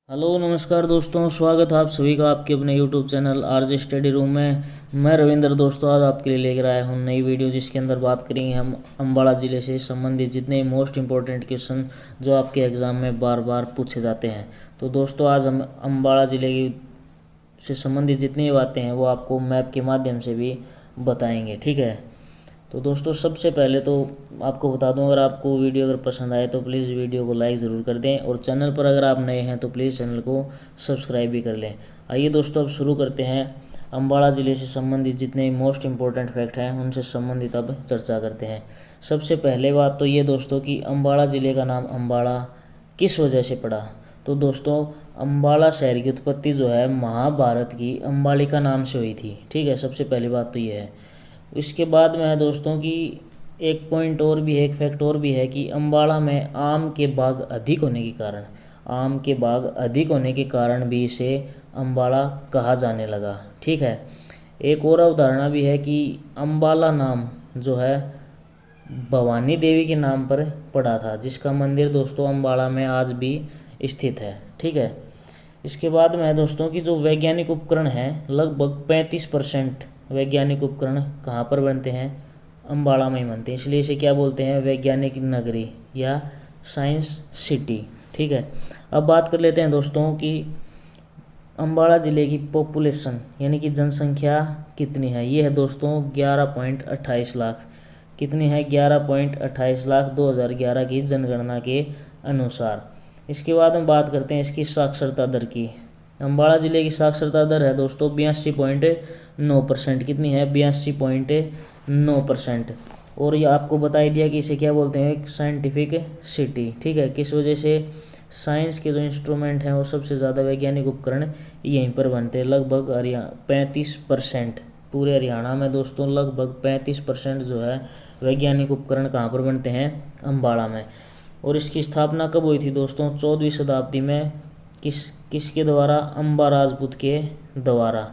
Hello नमस्कार दोस्तों, स्वागत है आप सभी का आपके अपने YouTube channel RJ study room में। मैं रविंद्र दोस्तों आज आपके लिए लेकर आया हूँ नई वीडियो, जिसके अंदर बात करेंगे हम अम्बाड़ा ज़िले से संबंधित जितने मोस्ट इम्पोर्टेंट क्वेश्चन जो आपके एग्ज़ाम में बार बार पूछे जाते हैं। तो दोस्तों आज हम अम्बाड़ा ज़िले की से संबंधित जितनी भी बातें हैं वो आपको मैप के माध्यम से भी बताएंगे, ठीक है। तो दोस्तों सबसे पहले तो आपको बता दूं, अगर आपको वीडियो अगर पसंद आए तो प्लीज़ वीडियो को लाइक ज़रूर कर दें, और चैनल पर अगर आप नए हैं तो प्लीज़ चैनल को सब्सक्राइब भी कर लें। आइए दोस्तों अब शुरू करते हैं। अम्बाड़ा ज़िले से संबंधित जितने मोस्ट इम्पोर्टेंट फैक्ट हैं उनसे संबंधित अब चर्चा करते हैं। सबसे पहले बात तो ये दोस्तों कि अम्बाड़ा ज़िले का नाम अम्बाड़ा किस वजह से पड़ा। तो दोस्तों अम्बाड़ा शहर की उत्पत्ति जो है महाभारत की अम्बालिका नाम से हुई थी, ठीक है। सबसे पहली बात तो ये है। इसके बाद में है दोस्तों कि एक पॉइंट और भी है, एक फैक्ट और भी है कि अम्बाड़ा में आम के बाग अधिक होने के कारण भी इसे अम्बाड़ा कहा जाने लगा, ठीक है। एक और अवधारणा भी है कि अम्बाला नाम जो है भवानी देवी के नाम पर पड़ा था, जिसका मंदिर दोस्तों अम्बाड़ा में आज भी स्थित है, ठीक है। इसके बाद में है दोस्तों कि जो वैज्ञानिक उपकरण हैं लगभग 35% वैज्ञानिक उपकरण कहाँ पर बनते हैं, अम्बाड़ा में ही बनते हैं। इसलिए इसे क्या बोलते हैं, वैज्ञानिक नगरी या साइंस सिटी, ठीक है। अब बात कर लेते हैं दोस्तों कि अम्बाड़ा ज़िले की पॉपुलेशन यानी कि जनसंख्या कितनी है। ये है दोस्तों 11.28 लाख। कितनी है, 11.28 लाख 2011 की जनगणना के अनुसार। इसके बाद हम बात करते हैं इसकी साक्षरता दर की। अम्बाड़ा ज़िले की साक्षरता दर है दोस्तों 82.9%। कितनी है, 82.9%। और ये आपको बता ही दिया कि इसे क्या बोलते हैं, एक साइंटिफिक सिटी, ठीक है। किस वजह से, साइंस के जो इंस्ट्रूमेंट हैं वो सबसे ज़्यादा वैज्ञानिक उपकरण यहीं पर बनते हैं। लगभग 35%, पूरे हरियाणा में दोस्तों लगभग 35% जो है वैज्ञानिक उपकरण कहाँ पर बनते हैं, अम्बाड़ा में। और इसकी स्थापना कब हुई थी दोस्तों, 14वीं शताब्दी में। किसके द्वारा, अम्बा राजपूत के द्वारा।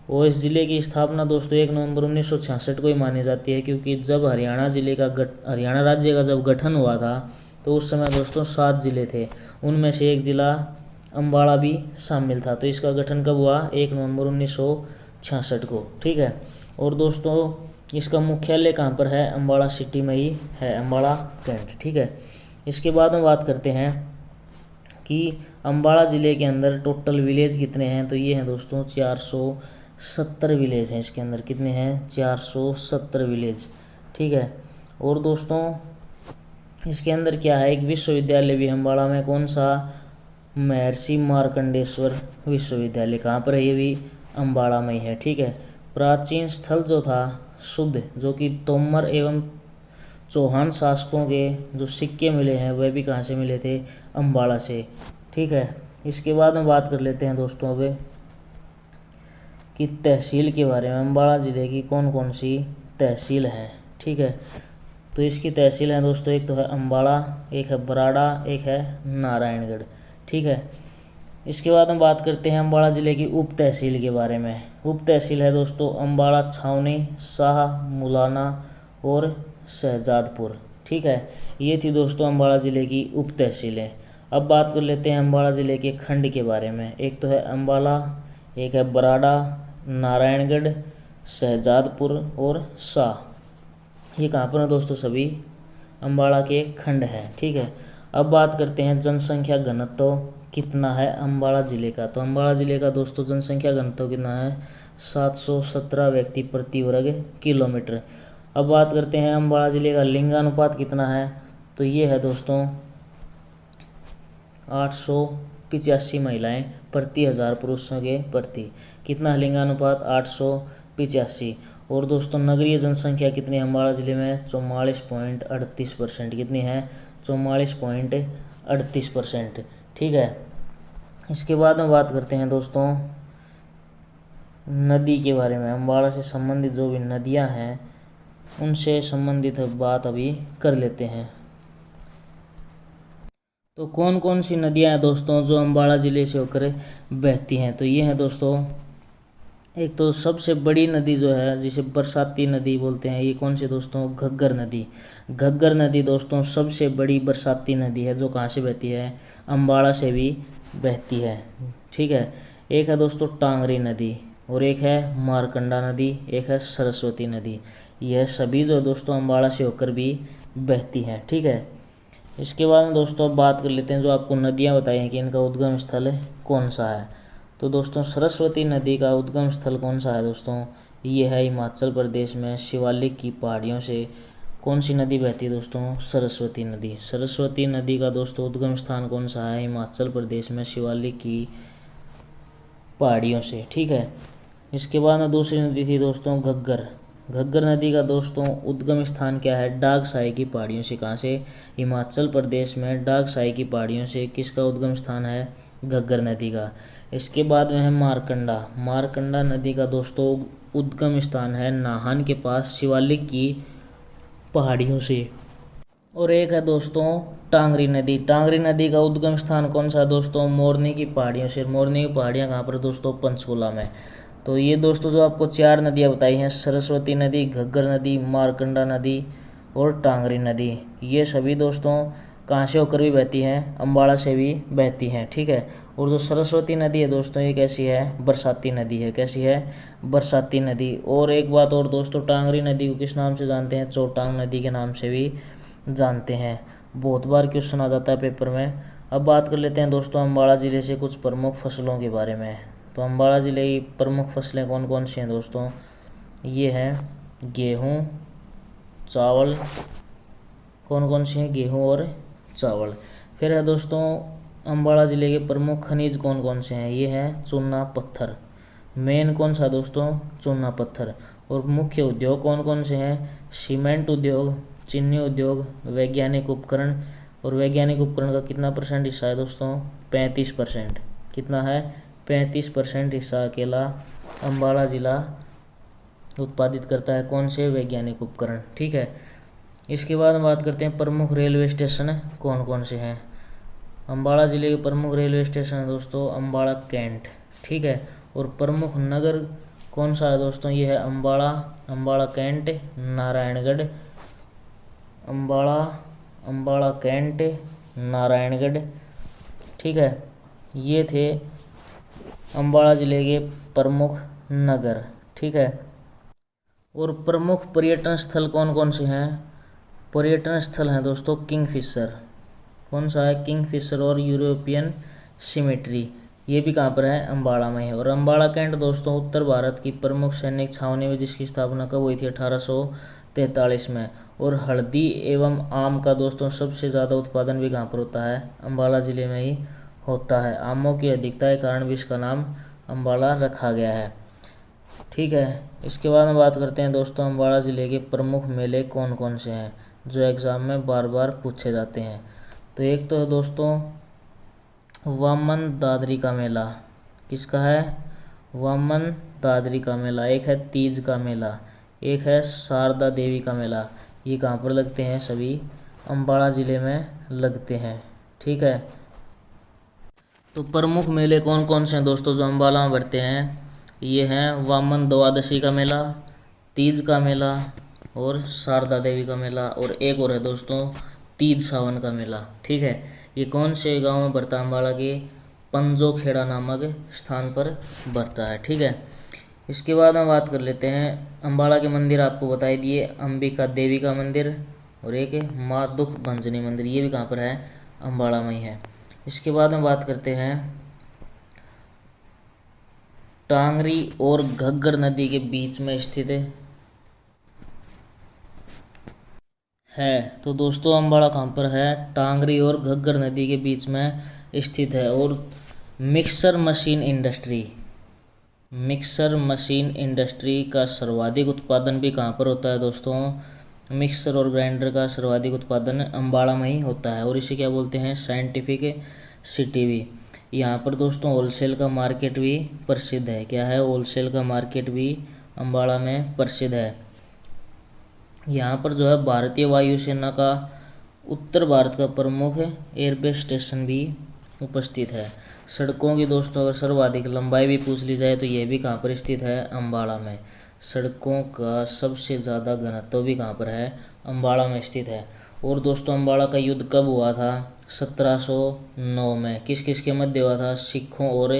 और इस ज़िले की स्थापना दोस्तों 1 नवंबर 1966 को ही मानी जाती है, क्योंकि जब हरियाणा राज्य का जब गठन हुआ था तो उस समय दोस्तों 7 ज़िले थे, उनमें से एक ज़िला अम्बाड़ा भी शामिल था। तो इसका गठन कब हुआ, 1 नवंबर 1966 को, ठीक है। और दोस्तों इसका मुख्यालय कहाँ पर है, अम्बाड़ा सिटी में ही है, अम्बाड़ा कैंट, ठीक है। इसके बाद हम बात करते हैं कि अम्बाड़ा ज़िले के अंदर टोटल विलेज कितने हैं। तो ये हैं दोस्तों 470 विलेज हैं इसके अंदर। कितने हैं, 470 विलेज, ठीक है। और दोस्तों इसके अंदर क्या है, एक विश्वविद्यालय भी अम्बाड़ा में। कौन सा, महर्षि मार्कंडेश्वर विश्वविद्यालय। कहाँ पर है, ये भी अम्बाड़ा में ही है, ठीक है। प्राचीन स्थल जो था शुद्ध, जो कि तोमर एवं चौहान शासकों के जो सिक्के मिले हैं वह भी कहाँ से मिले थे, अम्बाड़ा से, ठीक है। इसके बाद हम बात कर लेते हैं दोस्तों अब कि तहसील के बारे में। अम्बाड़ा ज़िले की कौन कौन सी तहसील हैं, ठीक है। तो इसकी तहसील हैं दोस्तों, एक तो है अम्बाड़ा, एक है बराड़ा, एक है नारायणगढ़, ठीक है। इसके बाद हम बात करते हैं अम्बाड़ा ज़िले की उप तहसील के बारे में। उप तहसील है दोस्तों अम्बाड़ा, छावनी, शाह, मुलाना और शहजादपुर, ठीक है। ये थी दोस्तों अम्बाड़ा ज़िले की उप तहसीलें। अब बात कर लेते हैं अम्बाड़ा ज़िले के खंड के बारे में। एक तो है अम्बाला, एक है बराड़ा, नारायणगढ़, शहजादपुर और शाह। ये कहाँ पर है दोस्तों, सभी अम्बाड़ा के खंड हैं, ठीक है। अब बात करते हैं जनसंख्या घनत्व कितना है अम्बाड़ा ज़िले का। तो अम्बाड़ा ज़िले का दोस्तों जनसंख्या घनत्व कितना है, 717 व्यक्ति प्रति वर्ग किलोमीटर। अब बात करते हैं अम्बाड़ा ज़िले का लिंगानुपात कितना है। तो ये है दोस्तों 885 महिलाएं प्रति 1000 पुरुषों के प्रति। कितना है लिंगानुपात, 885। और दोस्तों नगरीय जनसंख्या कितनी है अम्बाड़ा ज़िले में, 44.38%। कितनी है, 44.38%, ठीक है। इसके बाद में बात करते हैं दोस्तों नदी के बारे में। अम्बाड़ा से संबंधित जो भी नदियां हैं उनसे संबंधित बात अभी कर लेते हैं। तो कौन कौन सी नदियां हैं दोस्तों जो अम्बाड़ा ज़िले से होकर बहती हैं। तो ये हैं दोस्तों, एक तो सबसे बड़ी नदी जो है जिसे बरसाती नदी बोलते हैं, ये कौन सी दोस्तों, घग्गर नदी। घग्गर नदी दोस्तों सबसे बड़ी बरसाती नदी है, जो कहाँ से बहती है, अम्बाड़ा से भी बहती है। ठीक है, एक है दोस्तों टांगरी नदी, और एक है मारकंडा नदी, एक है सरस्वती नदी। यह सभी जो दोस्तों अम्बाड़ा से होकर भी बहती हैं। ठीक है, इसके बाद में दोस्तों अब बात कर लेते हैं जो आपको नदियाँ बताई हैं कि इनका उद्गम स्थल कौन सा है। तो दोस्तों सरस्वती नदी का उद्गम स्थल कौन सा है दोस्तों, ये है हिमाचल प्रदेश में शिवालिक की पहाड़ियों से कौन सी नदी बहती है दोस्तों, सरस्वती नदी। सरस्वती नदी का दोस्तों उद्गम स्थान कौन सा है, हिमाचल प्रदेश में शिवालिक की पहाड़ियों से। ठीक है, इसके बाद में दूसरी नदी थी दोस्तों घग्गर। घग्गर नदी का दोस्तों उद्गम स्थान क्या है, डागसाई की पहाड़ियों से। कहाँ से, हिमाचल प्रदेश में डागसाई की पहाड़ियों से किसका उद्गम स्थान है, घग्गर नदी का। इसके बाद में है मारकंडा। मारकंडा नदी का दोस्तों उद्गम स्थान है नाहन के पास शिवालिक की पहाड़ियों से। और एक है दोस्तों टांगरी नदी। टांगरी नदी का उद्गम स्थान कौन सा है दोस्तों, मोरनी की पहाड़ियों से। मोरनी की पहाड़ियाँ कहाँ पर दोस्तों, पंचकुला में। तो ये दोस्तों जो आपको 4 नदियाँ बताई हैं, सरस्वती नदी, घग्गर नदी, मारकंडा नदी और टांगरी नदी, ये सभी दोस्तों कहाँ से होकर भी बहती हैं, अम्बाड़ा से भी बहती हैं। ठीक है, और जो सरस्वती नदी है दोस्तों ये कैसी है, बरसाती नदी है। कैसी है, बरसाती नदी। और एक बात और दोस्तों, टांगरी नदी को किस नाम से जानते हैं, चौटांग नदी के नाम से भी जानते हैं। बहुत बार क्वेश्चन आ जाता है पेपर में। अब बात कर लेते हैं दोस्तों अम्बाड़ा ज़िले से कुछ प्रमुख फसलों के बारे में। तो अम्बाड़ा ज़िले की प्रमुख फसलें कौन कौन सी हैं दोस्तों, ये हैं गेहूँ, चावल। कौन कौन सी हैं, गेहूँ और चावल। फिर है दोस्तों अम्बाड़ा ज़िले के प्रमुख खनिज कौन कौन से हैं, ये हैं चूना पत्थर। मेन कौन सा दोस्तों, चूना पत्थर। और मुख्य उद्योग कौन कौन से हैं, सीमेंट उद्योग, चीनी उद्योग, वैज्ञानिक उपकरण। और वैज्ञानिक उपकरण का कितना % हिस्सा है दोस्तों, 35%। कितना है, 35% हिस्सा अकेला अम्बाड़ा ज़िला उत्पादित करता है। कौन से, वैज्ञानिक उपकरण। ठीक है, इसके बाद हम बात करते हैं प्रमुख रेलवे स्टेशन कौन कौन से हैं। अम्बाड़ा ज़िले के प्रमुख रेलवे स्टेशन है दोस्तों अम्बाड़ा कैंट। ठीक है, और प्रमुख नगर कौन सा है दोस्तों, ये है अम्बाड़ा, अम्बाड़ा कैंट, नारायणगढ़। अम्बाड़ा कैंट, नारायणगढ़। ठीक है, ये थे अम्बाड़ा ज़िले के प्रमुख नगर। ठीक है, और प्रमुख पर्यटन स्थल कौन कौन से हैं, पर्यटन स्थल हैं दोस्तों किंगफिशर। कौन सा है, किंगफिशर और यूरोपियन सिमेट्री। ये भी कहाँ पर है, अम्बाड़ा में है। और अम्बाड़ा कैंट दोस्तों उत्तर भारत की प्रमुख सैनिक छावनी में, जिसकी स्थापना कब हुई थी, 1843 में। और हल्दी एवं आम का दोस्तों सबसे ज़्यादा उत्पादन भी कहाँ पर होता है, अम्बाड़ा ज़िले में ही होता है। आमों की अधिकता के कारण भी इसका नाम अम्बाड़ा रखा गया है। ठीक है, इसके बाद में बात करते हैं दोस्तों अम्बाड़ा ज़िले के प्रमुख मेले कौन कौन से हैं, जो एग्ज़ाम में बार बार पूछे जाते हैं। तो एक तो है दोस्तों वामन दादरी का मेला। किसका है, वामन दादरी का मेला। एक है तीज का मेला, एक है शारदा देवी का मेला। ये कहाँ पर लगते हैं, सभी अम्बाड़ा ज़िले में लगते हैं। ठीक है, तो प्रमुख मेले कौन कौन से हैं दोस्तों जो अम्बाड़ा में बढ़ते हैं, ये हैं वामन द्वादशी का मेला, तीज का मेला और शारदा देवी का मेला। और एक और है दोस्तों तीज सावन का मेला। ठीक है, ये कौन से गांव में बढ़ता है, अम्बाड़ा के पंजो खेड़ा नामक स्थान पर बढ़ता है। ठीक है, इसके बाद हम बात कर लेते हैं अम्बाड़ा के मंदिर आपको बताई दिए, अंबिका देवी का मंदिर और एक माँ दुख भंजनी मंदिर। ये भी कहाँ पर है, अम्बाड़ा में ही है। इसके बाद हम बात करते हैं टांगरी और घग्गर नदी के बीच में स्थित है। तो दोस्तों अम्बाड़ा कहाँ पर है, टांगरी और घग्गर नदी के बीच में स्थित है। और मिक्सर मशीन इंडस्ट्री का सर्वाधिक उत्पादन भी कहाँ पर होता है दोस्तों, मिक्सर और ग्राइंडर का सर्वाधिक उत्पादन अम्बाड़ा में ही होता है। और इसे क्या बोलते हैं, साइंटिफिक सिटी भी। यहाँ पर दोस्तों होलसेल का मार्केट भी प्रसिद्ध है। क्या है, होलसेल का मार्केट भी अम्बाड़ा में प्रसिद्ध है। यहाँ पर जो है भारतीय वायुसेना का उत्तर भारत का प्रमुख एयरबेस स्टेशन भी उपस्थित है। सड़कों की दोस्तों अगर सर्वाधिक लंबाई भी पूछ ली जाए तो यह भी कहाँ पर स्थित है, अम्बाड़ा में। सड़कों का सबसे ज़्यादा घनत्व भी कहाँ पर है, अम्बाड़ा में स्थित है। और दोस्तों अम्बाड़ा का युद्ध कब हुआ था, 1709 में। किस किस के मध्य हुआ था? सिखों और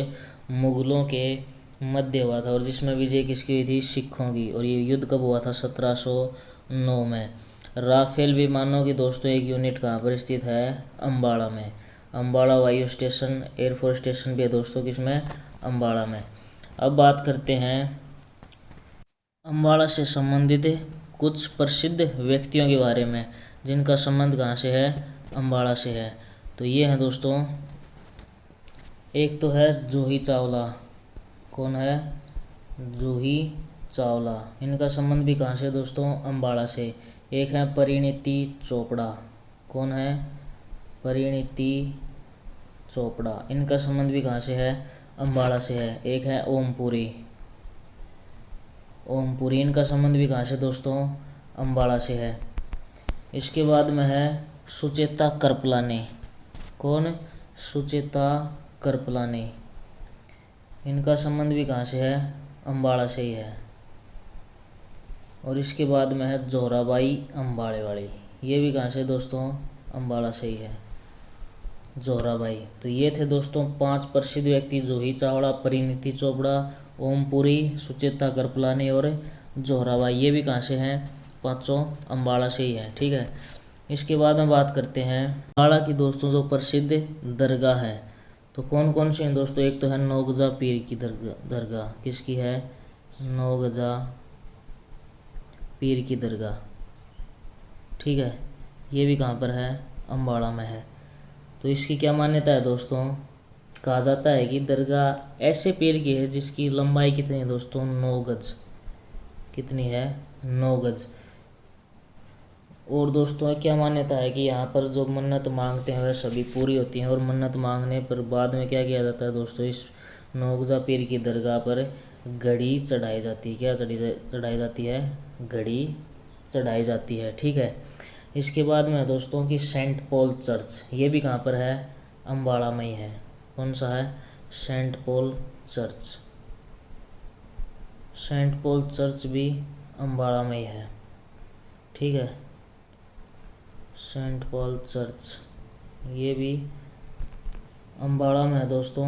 मुगलों के मध्य हुआ था, और जिसमें विजय किसकी हुई थी? सिखों की। और ये युद्ध कब हुआ था? 1709 में। राफेल विमानों की दोस्तों एक यूनिट कहाँ पर स्थित है? अम्बाड़ा में। अम्बाड़ा वायु स्टेशन, एयरफोर्स स्टेशन भी है दोस्तों, किसमें? अम्बाड़ा में। अब बात करते हैं अम्बाड़ा से संबंधित कुछ प्रसिद्ध व्यक्तियों के बारे में, जिनका संबंध कहाँ से है? अम्बाड़ा से है। तो ये है दोस्तों, एक तो है जूही चावला। कौन है? जूही चावला। इनका संबंध भी कहाँ से दोस्तों? अम्बाड़ा से। एक है परिणीति चोपड़ा। कौन है? परिणीति चोपड़ा। इनका संबंध भी कहाँ से है? अम्बाड़ा से है। एक है ओमपुरी। ओमपुरी, इनका संबंध भी कहाँ से दोस्तों? अम्बाड़ा से है। इसके बाद में है सुचेता कृपलानी। कौन? सुचेता कृपलानी। इनका संबंध भी कहाँ से है? अम्बाड़ा से ही है। और इसके बाद में है जोराबाई अम्बाड़े वाली। ये भी कहाँ से दोस्तों? अम्बाड़ा से ही है, जोराबाई। तो ये थे दोस्तों 5 प्रसिद्ध व्यक्ति, जूही चावड़ा, परिणीति चोपड़ा, ओमपुरी, सुचेता कृपलानी और जोराबाई। ये भी कहाँ से हैं? 5 अम्बाड़ा से ही है। ठीक है। इसके बाद में बात करते हैं अम्बाड़ा की दोस्तों जो प्रसिद्ध दरगाह है, तो कौन कौन से हैं दोस्तों? एक तो है नौगजा पीर की दरगाह। किसकी है? नौगजा पीर की दरगाह। ठीक है। ये भी कहाँ पर है? अम्बाड़ा में है। तो इसकी क्या मान्यता है दोस्तों? कहा जाता है कि दरगाह ऐसे पीर की है जिसकी लंबाई कितनी है दोस्तों? 9 गज। कितनी है? 9 गज। और दोस्तों क्या मान्यता है कि यहाँ पर जो मन्नत मांगते हैं वह सभी पूरी होती हैं, और मन्नत मांगने पर बाद में क्या किया जाता है दोस्तों? इस नौगजा पीर की दरगाह पर घड़ी चढ़ाई जाती है। क्या चढ़ाई जाती है? घड़ी चढ़ाई जाती है। ठीक है। इसके बाद में दोस्तों की सेंट पॉल चर्च, ये भी कहाँ पर है? अम्बाड़ा में ही है। कौन सा है? Saint Paul church. Saint Paul church भी अम्बाड़ा में ही है। ठीक है। सेंट पॉल चर्च ये भी अम्बाड़ा में है दोस्तों।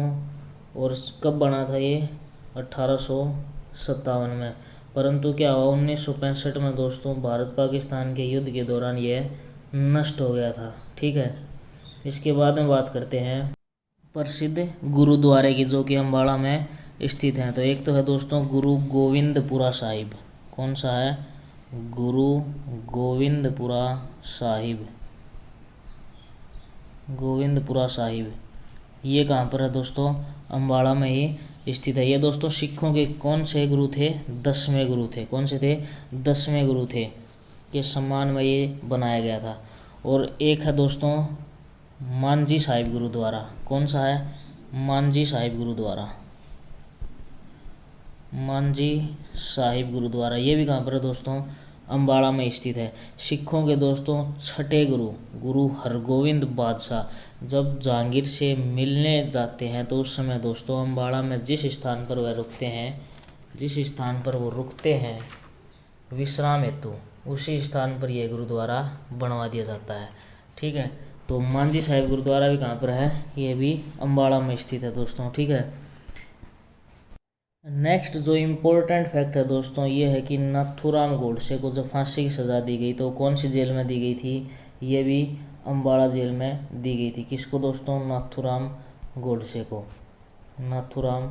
और कब बना था ये? 1857 में। परंतु क्या हुआ? 1965 में दोस्तों भारत पाकिस्तान के युद्ध के दौरान यह नष्ट हो गया था। ठीक है। इसके बाद में बात करते हैं प्रसिद्ध गुरुद्वारे की, जो कि अम्बाड़ा में स्थित हैं। तो एक तो है दोस्तों गुरु गोविंदपुरा साहिब। कौन सा है? गुरु गोविंदपुरा साहिब। गोविंदपुरा साहिब ये कहाँ पर है दोस्तों? अम्बाड़ा में ही स्थित है। ये दोस्तों सिखों के कौन से गुरु थे? 10वें गुरु थे। कौन से थे? 10वें गुरु थे के सम्मान में ये बनाया गया था। और एक है दोस्तों मांझी साहिब गुरुद्वारा। कौन सा है? मांझी साहिब गुरुद्वारा। मांझी साहिब गुरुद्वारा ये भी कहाँ पर है दोस्तों? अम्बाड़ा में स्थित है। सिखों के दोस्तों छठे गुरु, गुरु हरगोविंद बादशाह जब जहांगीर से मिलने जाते हैं तो उस समय दोस्तों अम्बाड़ा में जिस स्थान पर वह रुकते हैं, जिस स्थान पर वो रुकते हैं विश्राम हेतु, उसी स्थान पर यह गुरुद्वारा बनवा दिया जाता है। ठीक है। तो मांझी साहिब गुरुद्वारा भी कहाँ पर है? ये भी अम्बाड़ा में स्थित है दोस्तों। ठीक है। नेक्स्ट जो इम्पोर्टेंट फैक्ट है दोस्तों ये है कि नाथूराम गोडसे को जब फांसी की सज़ा दी गई तो कौन सी जेल में दी गई थी? ये भी अम्बाड़ा जेल में दी गई थी। किसको दोस्तों? नाथूराम गोडसे को। नाथूराम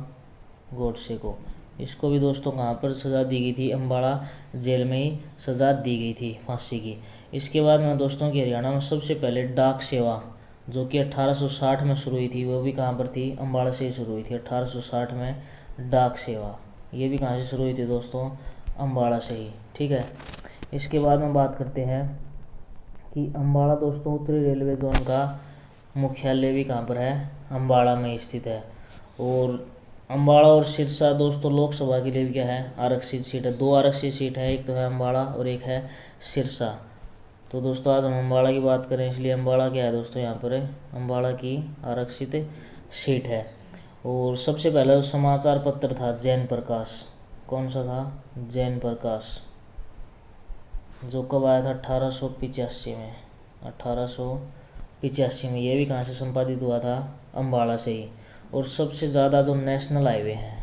गोडसे को। इसको भी दोस्तों कहाँ पर सज़ा दी गई थी? अम्बाड़ा जेल में ही सज़ा दी गई थी फांसी की। इसके बाद में दोस्तों की हरियाणा में सबसे पहले डाक सेवा जो कि 1860 में शुरू हुई थी, वो भी कहाँ पर थी? अम्बाड़ा से ही शुरू हुई थी 1860 में। डाक सेवा ये भी कहाँ से शुरू हुई थी दोस्तों? अम्बाड़ा से ही। ठीक है। इसके बाद में बात करते हैं कि अम्बाड़ा दोस्तों उत्तरी रेलवे जोन का मुख्यालय भी कहाँ पर है? अम्बाड़ा में स्थित है। और अम्बाड़ा और सिरसा दोस्तों लोकसभा के लिए भी क्या है? आरक्षित सीट है। 2 आरक्षित सीट है, एक तो है अम्बाड़ा और एक है सिरसा। तो दोस्तों आज हम अम्बाड़ा की बात करें, इसलिए अम्बाड़ा क्या है दोस्तों? यहाँ पर अम्बाड़ा की आरक्षित सीट है। और सबसे पहला समाचार पत्र था जैन प्रकाश। कौन सा था? जैन प्रकाश, जो कब आया था? 1885 में। 1885 85 में। ये भी कहाँ से संपादित हुआ था? अम्बाड़ा से ही। और सबसे ज़्यादा जो नेशनल हाईवे हैं,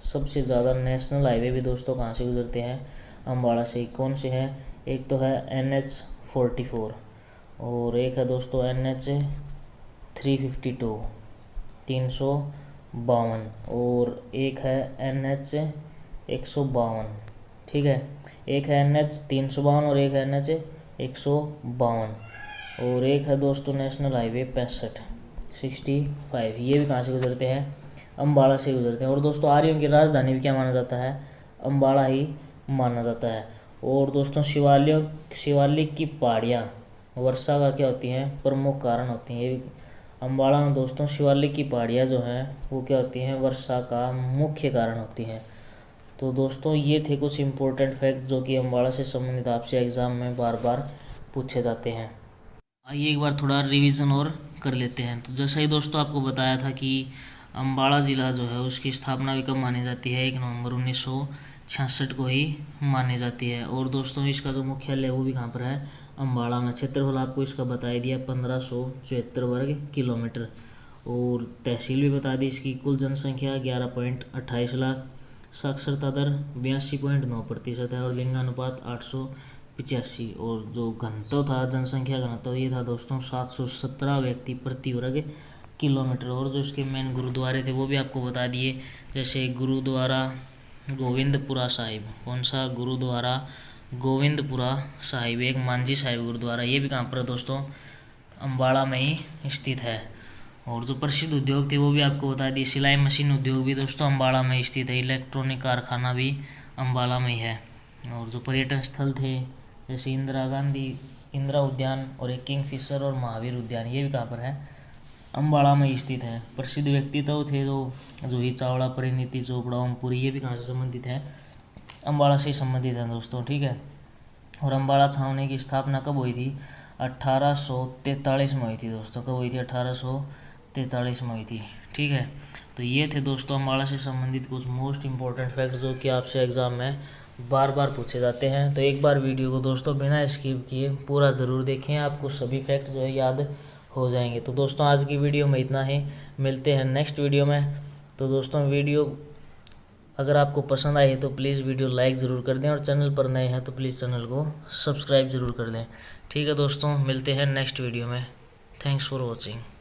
सबसे ज़्यादा नेशनल हाईवे भी दोस्तों कहाँ से गुजरते हैं? अम्बाड़ा से ही। कौन से हैं? एक तो है NH44 और एक है दोस्तों NH 352 352 और एक है NH 152। ठीक है, एक है NH 352 और एक है NH 152 और एक है दोस्तों नेशनल हाईवे 65 ये भी कहाँ से गुजरते हैं? अम्बाड़ा से गुजरते हैं। और दोस्तों आर्यों की राजधानी भी क्या माना जाता है? अम्बाड़ा ही माना जाता है। और दोस्तों शिवालिक की पहाड़ियाँ वर्षा का क्या होती हैं? प्रमुख कारण होती हैं। ये अम्बाड़ा में दोस्तों शिवालिक की पहाड़ियाँ जो हैं वो क्या होती हैं? वर्षा का मुख्य कारण होती हैं। तो दोस्तों ये थे कुछ इम्पोर्टेंट फैक्ट जो कि अम्बाड़ा से संबंधित आपसे एग्ज़ाम में बार बार पूछे जाते हैं। आइए एक बार थोड़ा रिवीजन और कर लेते हैं। तो जैसा ही दोस्तों आपको बताया था कि अम्बाड़ा ज़िला जो है उसकी स्थापना भी कब मानी जाती है? 1 नवंबर 1966 को ही मानी जाती है। और दोस्तों इसका जो मुख्यालय वो भी कहाँ पर है? अम्बाड़ा में। क्षेत्रफल आपको इसका बता ही दिया, 1574 वर्ग किलोमीटर। और तहसील भी बता दी इसकी। कुल जनसंख्या 11.28 लाख। साक्षरता दर 82.9% है और लिंगानुपात 885। और जो घनत्व था, जनसंख्या घनत्व, ये था दोस्तों 717 व्यक्ति प्रति वर्ग किलोमीटर। और जो इसके मेन गुरुद्वारे थे वो भी आपको बता दिए, जैसे गुरुद्वारा गोविंदपुरा साहिब। कौन सा? गुरुद्वारा गोविंदपुरा साहिब। एक मांझी साहिब गुरुद्वारा, ये भी कहाँ पर दोस्तों? अम्बाड़ा में ही स्थित है। और जो प्रसिद्ध उद्योग थे वो भी आपको बता दिए। सिलाई मशीन उद्योग भी दोस्तों अम्बाड़ा में स्थित है। इलेक्ट्रॉनिक कारखाना भी अम्बाड़ा में ही है। और जो पर्यटन स्थल थे जैसे इंदिरा उद्यान और एक किंगफिशर और महावीर उद्यान, ये भी कहाँ पर है? अम्बाड़ा में स्थित है। प्रसिद्ध व्यक्तित्व थे जो जूही चावला, परिणीति चोपड़ा, ओमपुरी, ये भी कहाँ से संबंधित है? अम्बाड़ा से संबंधित है दोस्तों। ठीक है। और अम्बाड़ा छावनी की स्थापना कब हुई थी? 1843 में हुई थी दोस्तों। कब हुई थी? 1843 में हुई थी। ठीक है। तो ये थे दोस्तों अम्बाड़ा से संबंधित कुछ मोस्ट इम्पोर्टेंट फैक्ट जो कि आपसे एग्ज़ाम में बार बार पूछे जाते हैं। तो एक बार वीडियो को दोस्तों बिना स्किप किए पूरा ज़रूर देखें, आपको सभी फैक्ट जो है याद हो जाएंगे। तो दोस्तों आज की वीडियो में इतना ही, मिलते हैं नेक्स्ट वीडियो में। तो दोस्तों वीडियो अगर आपको पसंद आई है तो प्लीज़ वीडियो लाइक ज़रूर कर दें और चैनल पर नए हैं तो प्लीज़ चैनल को सब्सक्राइब ज़रूर कर दें। ठीक है दोस्तों, मिलते हैं नेक्स्ट वीडियो में। Thanks for watching.